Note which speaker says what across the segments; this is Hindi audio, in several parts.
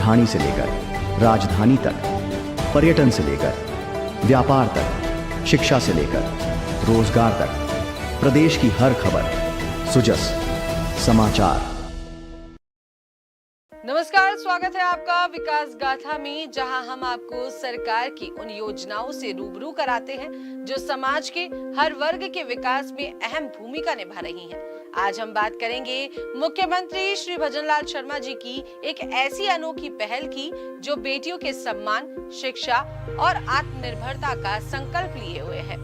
Speaker 1: राजधानी से लेकर राजधानी तक, पर्यटन से लेकर व्यापार तक, शिक्षा से लेकर रोजगार तक, प्रदेश की हर खबर सुजस समाचार।
Speaker 2: नमस्कार, स्वागत है आपका विकास गाथा में, जहां हम आपको सरकार की उन योजनाओं से रूबरू कराते हैं जो समाज के हर वर्ग के विकास में अहम भूमिका निभा रही हैं। आज हम बात करेंगे मुख्यमंत्री श्री भजनलाल शर्मा जी की एक ऐसी अनोखी पहल की जो बेटियों के सम्मान, शिक्षा और आत्मनिर्भरता का संकल्प लिए हुए है।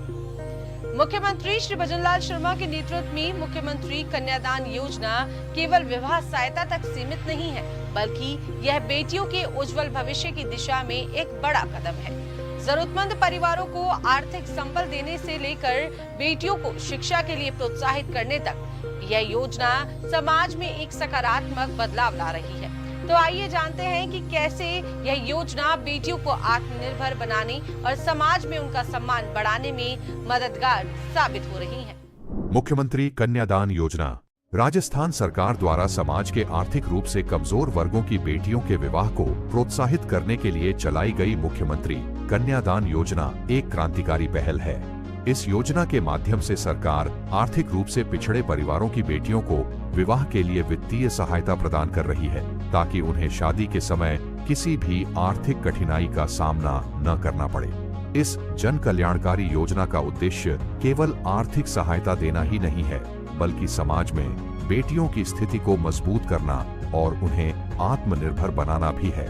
Speaker 2: मुख्यमंत्री श्री भजनलाल शर्मा के नेतृत्व में मुख्यमंत्री कन्यादान योजना केवल विवाह सहायता तक सीमित नहीं है, बल्कि यह बेटियों के उज्जवल भविष्य की दिशा में एक बड़ा कदम है। जरूरतमंद परिवारों को आर्थिक संबल देने से लेकर बेटियों को शिक्षा के लिए प्रोत्साहित करने तक यह योजना समाज में एक सकारात्मक बदलाव ला रही है। तो आइए जानते हैं कि कैसे यह योजना बेटियों को आत्मनिर्भर बनाने और समाज में उनका सम्मान बढ़ाने में मददगार साबित हो रही है।
Speaker 3: मुख्यमंत्री कन्यादान योजना राजस्थान सरकार द्वारा समाज के आर्थिक रूप से कमजोर वर्गों की बेटियों के विवाह को प्रोत्साहित करने के लिए चलाई गई मुख्यमंत्री कन्यादान योजना एक क्रांतिकारी पहल है। इस योजना के माध्यम से सरकार आर्थिक रूप से पिछड़े परिवारों की बेटियों को विवाह के लिए वित्तीय सहायता प्रदान कर रही है, ताकि उन्हें शादी के समय किसी भी आर्थिक कठिनाई का सामना न करना पड़े। इस जन कल्याणकारी योजना का उद्देश्य केवल आर्थिक सहायता देना ही नहीं है, बल्कि समाज में बेटियों की स्थिति को मजबूत करना और उन्हें आत्मनिर्भर बनाना भी है।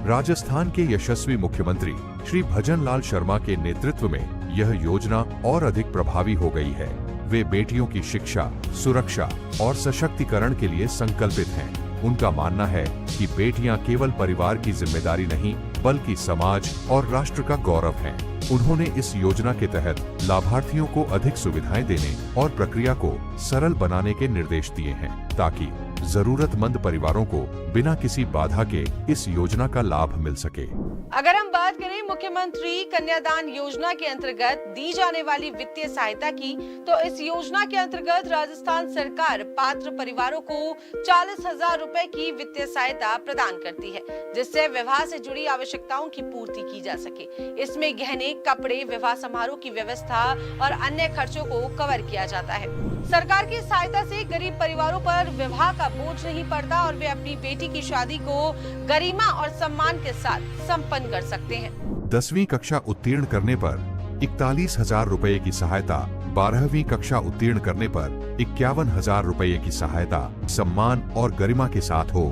Speaker 3: राजस्थान के यशस्वी मुख्यमंत्री श्री भजनलाल शर्मा के नेतृत्व में यह योजना और अधिक प्रभावी हो गई है। वे बेटियों की शिक्षा, सुरक्षा और सशक्तिकरण के लिए संकल्पित हैं। उनका मानना है कि बेटियां केवल परिवार की जिम्मेदारी नहीं, बल्कि समाज और राष्ट्र का गौरव हैं। उन्होंने इस योजना के तहत लाभार्थियों को अधिक सुविधाएं देने और प्रक्रिया को सरल बनाने के निर्देश दिए हैं, ताकि जरूरतमंद परिवारों को बिना किसी बाधा के इस योजना का लाभ मिल सके।
Speaker 2: अगर हम बात करें मुख्यमंत्री कन्यादान योजना के अंतर्गत दी जाने वाली वित्तीय सहायता की, तो इस योजना के अंतर्गत राजस्थान सरकार पात्र परिवारों को 40,000 रुपए की वित्तीय सहायता प्रदान करती है, जिससे विवाह से जुड़ी आवश्यकताओं की पूर्ति की जा सके। इसमें गहने, कपड़े, विवाह समारोह की व्यवस्था और अन्य खर्चों को कवर किया जाता है। सरकार की सहायता से गरीब परिवारों पर विवाह का बोझ नहीं पड़ता और वे अपनी बेटी की शादी को गरिमा और सम्मान के साथ संपन्न कर सकते हैं।
Speaker 3: 10वीं कक्षा उत्तीर्ण करने पर 41,000 रुपए की सहायता, 12वीं कक्षा उत्तीर्ण करने पर 51,000 रुपए की सहायता सम्मान और गरिमा के साथ हो।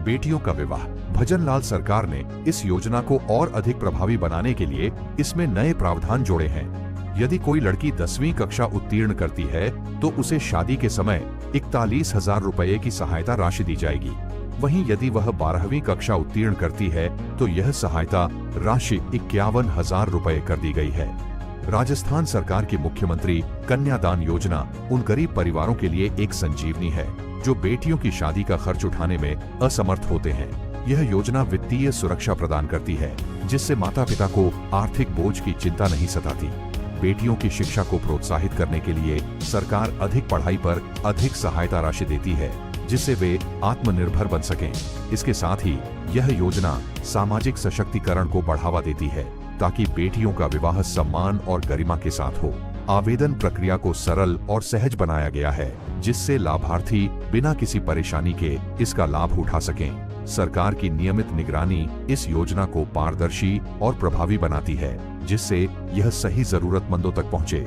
Speaker 3: बेटियों का विवाह भजनलाल सरकार ने इस योजना को और अधिक प्रभावी बनाने के लिए इसमें नए प्रावधान जोड़े हैं। यदि कोई लड़की 10वीं कक्षा उत्तीर्ण करती है तो उसे शादी के समय 41,000 रुपए की सहायता राशि दी जाएगी। वहीं यदि वह 12वीं कक्षा उत्तीर्ण करती है तो यह सहायता राशि 51,000 रुपए कर दी गई है। राजस्थान सरकार की मुख्यमंत्री कन्यादान योजना उन गरीब परिवारों के लिए एक संजीवनी है जो बेटियों की शादी का खर्च उठाने में असमर्थ होते हैं। यह योजना वित्तीय सुरक्षा प्रदान करती है, जिससे माता पिता को आर्थिक बोझ की चिंता नहीं सताती। बेटियों की शिक्षा को प्रोत्साहित करने के लिए सरकार अधिक पढ़ाई पर अधिक सहायता राशि देती है, जिससे वे आत्मनिर्भर बन सकें। इसके साथ ही यह योजना सामाजिक सशक्तिकरण को बढ़ावा देती है, ताकि बेटियों का विवाह सम्मान और गरिमा के साथ हो। आवेदन प्रक्रिया को सरल और सहज बनाया गया है, जिससे लाभार्थी बिना किसी परेशानी के इसका लाभ उठा सकें। सरकार की नियमित निगरानी इस योजना को पारदर्शी और प्रभावी बनाती है, जिससे यह सही जरूरतमंदों तक पहुंचे।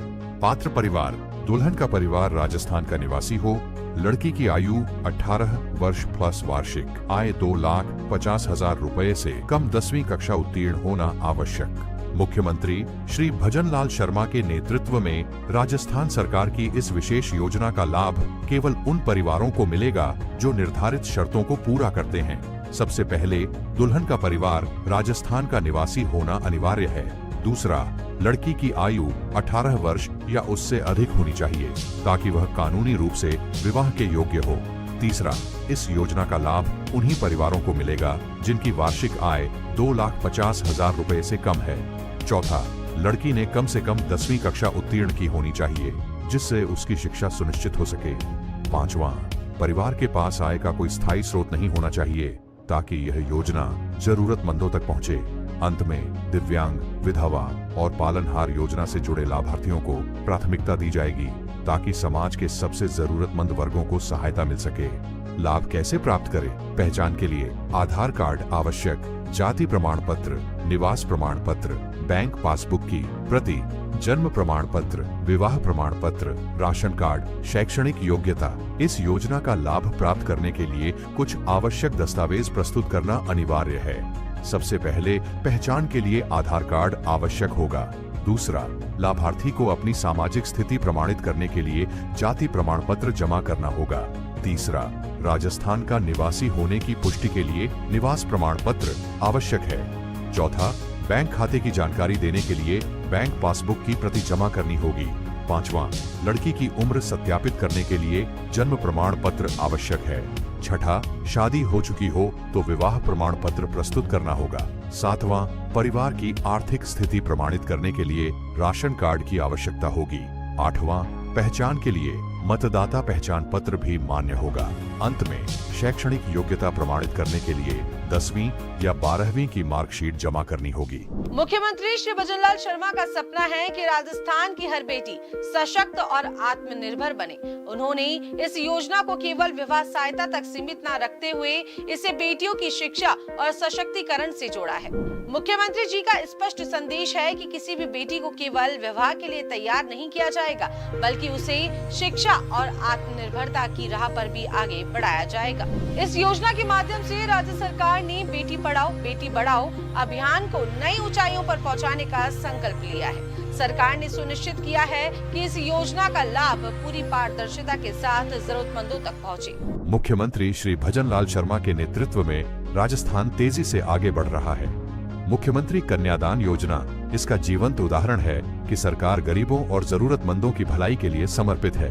Speaker 3: पात्र परिवार दुल्हन का परिवार राजस्थान का निवासी हो, लड़की की आयु 18 वर्ष प्लस वार्षिक आय 2,50,000 रुपए से कम 10वीं कक्षा उत्तीर्ण होना आवश्यक। मुख्यमंत्री श्री भजनलाल शर्मा के नेतृत्व में राजस्थान सरकार की इस विशेष योजना का लाभ केवल उन परिवारों को मिलेगा जो निर्धारित शर्तों को पूरा करते हैं। सबसे पहले दुल्हन का परिवार राजस्थान का निवासी होना अनिवार्य है। दूसरा, लड़की की आयु 18 वर्ष या उससे अधिक होनी चाहिए, ताकि वह कानूनी रूप से विवाह के योग्य हो। तीसरा, इस योजना का लाभ उन्हीं परिवारों को मिलेगा जिनकी वार्षिक आय 2,50,000 रुपए से कम है। चौथा, लड़की ने कम से कम 10वीं कक्षा उत्तीर्ण की होनी चाहिए, जिससे उसकी शिक्षा सुनिश्चित हो सके। पांचवां, परिवार के पास आय का कोई स्थायी स्रोत नहीं होना चाहिए, ताकि यह योजना जरूरतमंदों तक पहुंचे। अंत में दिव्यांग, विधवा और पालनहार योजना से जुड़े लाभार्थियों को प्राथमिकता दी जाएगी ताकि समाज के सबसे जरूरतमंद वर्गों को सहायता मिल सके। लाभ कैसे प्राप्त करें? पहचान के लिए आधार कार्ड आवश्यक, जाति प्रमाण पत्र, निवास प्रमाण पत्र, बैंक पासबुक की प्रति, जन्म प्रमाण पत्र, विवाह प्रमाण पत्र, राशन कार्ड, शैक्षणिक योग्यता। इस योजना का लाभ प्राप्त करने के लिए कुछ आवश्यक दस्तावेज प्रस्तुत करना अनिवार्य है। सबसे पहले पहचान के लिए आधार कार्ड आवश्यक होगा। दूसरा, लाभार्थी को अपनी सामाजिक स्थिति प्रमाणित करने के लिए जाति प्रमाण पत्र जमा करना होगा। तीसरा, राजस्थान का निवासी होने की पुष्टि के लिए निवास प्रमाण पत्र आवश्यक है। चौथा, बैंक खाते की जानकारी देने के लिए बैंक पासबुक की प्रति जमा करनी होगी। पांचवा, लड़की की उम्र सत्यापित करने के लिए जन्म प्रमाण पत्र आवश्यक है। छठा, शादी हो चुकी हो तो विवाह प्रमाण पत्र प्रस्तुत करना होगा। सातवां, परिवार की आर्थिक स्थिति प्रमाणित करने के लिए राशन कार्ड की आवश्यकता होगी। आठवां, पहचान के लिए मतदाता पहचान पत्र भी मान्य होगा। अंत में शैक्षणिक योग्यता प्रमाणित करने के लिए 10वीं या 12वीं की मार्कशीट जमा करनी होगी।
Speaker 2: मुख्यमंत्री श्री भजनलाल शर्मा का सपना है कि राजस्थान की हर बेटी सशक्त और आत्मनिर्भर बने। उन्होंने इस योजना को केवल विवाह सहायता तक सीमित न रखते हुए इसे बेटियों की शिक्षा और सशक्तिकरण से जोड़ा है। मुख्यमंत्री जी का स्पष्ट संदेश है कि किसी भी बेटी को केवल विवाह के लिए तैयार नहीं किया जाएगा, बल्कि उसे शिक्षा और आत्मनिर्भरता की राह पर भी आगे बढ़ाया जाएगा। इस योजना के माध्यम से राज्य सरकार ने बेटी पढ़ाओ बेटी बढ़ाओ अभियान को नई ऊंचाइयों पर पहुंचाने का संकल्प लिया है। सरकार ने सुनिश्चित किया है कि इस योजना का लाभ पूरी पारदर्शिता के साथ जरूरतमंदों तक पहुंचे।
Speaker 3: मुख्यमंत्री श्री भजनलाल शर्मा के नेतृत्व में राजस्थान तेजी से आगे बढ़ रहा है। मुख्यमंत्री कन्यादान योजना इसका जीवंत उदाहरण है कि सरकार गरीबों और जरूरतमंदों की भलाई के लिए समर्पित है।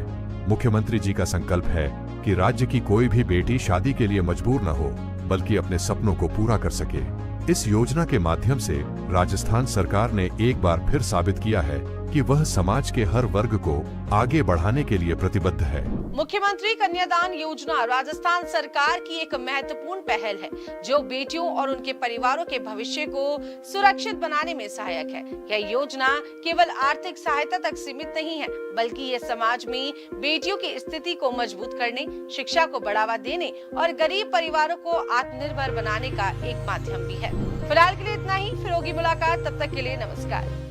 Speaker 3: मुख्यमंत्री जी का संकल्प है कि राज्य की कोई भी बेटी शादी के लिए मजबूर न हो, बल्कि अपने सपनों को पूरा कर सके। इस योजना के माध्यम से राजस्थान सरकार ने एक बार फिर साबित किया है कि वह समाज के हर वर्ग को आगे बढ़ाने के लिए प्रतिबद्ध है।
Speaker 2: मुख्यमंत्री कन्यादान योजना राजस्थान सरकार की एक महत्वपूर्ण पहल है, जो बेटियों और उनके परिवारों के भविष्य को सुरक्षित बनाने में सहायक है। यह योजना केवल आर्थिक सहायता तक सीमित नहीं है, बल्कि ये समाज में बेटियों की स्थिति को मजबूत करने, शिक्षा को बढ़ावा देने और गरीब परिवारों को आत्मनिर्भर बनाने का एक माध्यम भी है। फिलहाल के लिए इतना ही, फिर होगी मुलाकात, तब तक के लिए नमस्कार।